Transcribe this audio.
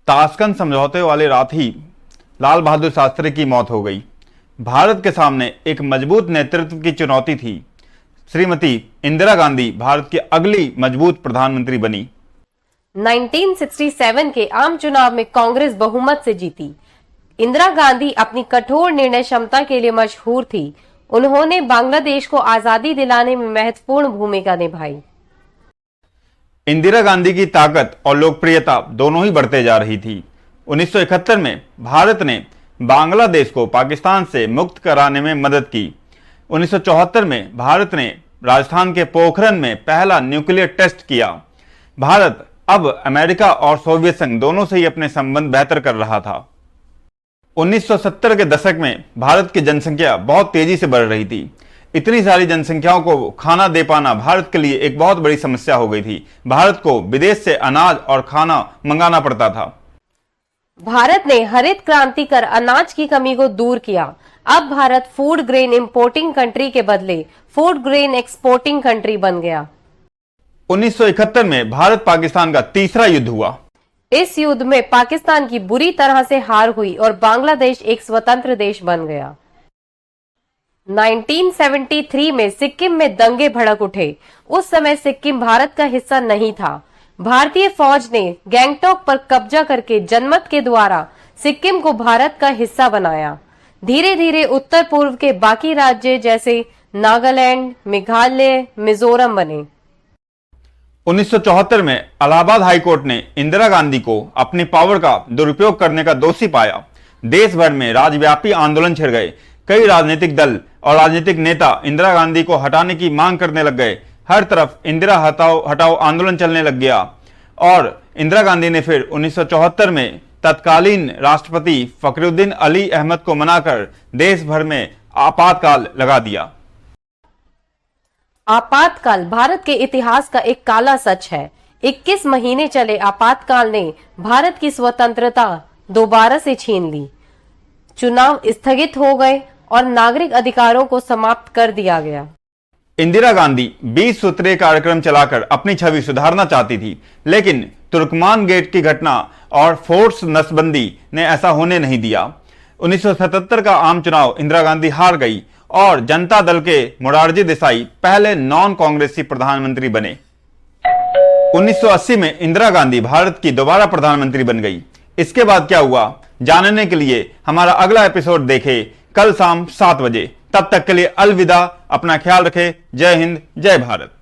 Tashkent समझौते वाली रात ही लाल बहादुर शास्त्री की मौत हो गई। भारत के सामने एक मजबूत नेतृत्व की चुनौती थी। श्रीमती इंदिरा गांधी भारत की अगली मजबूत प्रधानमंत्री बनी। 1967 के आम चुनाव में कांग्रेस बहुमत से जीती। इंदिरा गांधी अपनी कठोर निर्णय क्षमता के लिए मशहूर थी। उन्होंने बांग्लादेश को आजादी दिलाने में महत्वपूर्ण भूमिका निभाई। इंदिरा गांधी की ताकत और लोकप्रियता दोनों ही बढ़ते जा रही थी। 1971 में भारत ने बांग्लादेश को पाकिस्तान से मुक्त कराने में मदद की। 1974 में भारत ने राजस्थान के पोखरन में पहला न्यूक्लियर टेस्ट किया। भारत अब अमेरिका और सोवियत संघ दोनों से ही अपने संबंध बेहतर कर रहा था। 1970 के दशक में भारत की जनसंख्या बहुत तेजी से बढ़ रही थी। इतनी सारी जनसंख्याओं को खाना दे पाना भारत के लिए एक बहुत बड़ी समस्या हो गई थी। भारत को विदेश से अनाज और खाना मंगाना पड़ता था। भारत ने हरित क्रांति कर अनाज की कमी को दूर किया। अब Bharat food grain importing country के बदले फूड ग्रेन एक्सपोर्टिंग कंट्री बन गया। 1971 में भारत पाकिस्तान का तीसरा युद्ध हुआ। इस युद्ध में पाकिस्तान की बुरी तरह से हार हुई और बांग्लादेश एक स्वतंत्र देश बन गया। 1973 में सिक्किम में दंगे भड़क उठे। उस समय सिक्किम भारत का हिस्सा नहीं था। भारतीय फौज ने गैंगटॉक पर कब्जा करके जनमत के द्वारा सिक्किम को भारत का हिस्सा बनाया। धीरे धीरे उत्तर पूर्व के बाकी राज्य जैसे नागालैंड, मेघालय, मिजोरम बने। 1974 में इलाहाबाद हाईकोर्ट ने इंदिरा गांधी को अपनी पावर का दुरुपयोग करने का दोषी पाया। देश भर में राज्यव्यापी आंदोलन छिड़ गए। कई राजनीतिक दल और राजनीतिक नेता इंदिरा गांधी को हटाने की मांग करने लग गए। हर तरफ इंदिरा हटाओ हटाओ आंदोलन चलने लग गया और इंदिरा गांधी ने फिर 1974 में तत्कालीन राष्ट्रपति फखरुद्दीन अली अहमद को मनाकर देश भर में आपातकाल लगा दिया। आपातकाल भारत के इतिहास का एक काला सच है। 21 महीने चले आपातकाल ने भारत की स्वतंत्रता दोबारा से छीन ली। चुनाव स्थगित हो गए और नागरिक अधिकारों को समाप्त कर दिया गया। इंदिरा गांधी 20 सूत्रीय कार्यक्रम चलाकर अपनी छवि सुधारना चाहती थी, लेकिन तुर्कमान गेट की घटना और फोर्स नसबंदी ने ऐसा होने नहीं दिया। 1977 का आम चुनाव इंदिरा गांधी हार गई और जनता दल के मोरारजी देसाई पहले नॉन कांग्रेसी प्रधानमंत्री बने। 1980 में इंदिरा गांधी भारत की दोबारा प्रधानमंत्री बन गई। इसके बाद क्या हुआ जानने के लिए हमारा अगला एपिसोड देखें कल शाम 7 बजे। तब तक के लिए अलविदा। अपना ख्याल रखें। जय हिंद, जय भारत।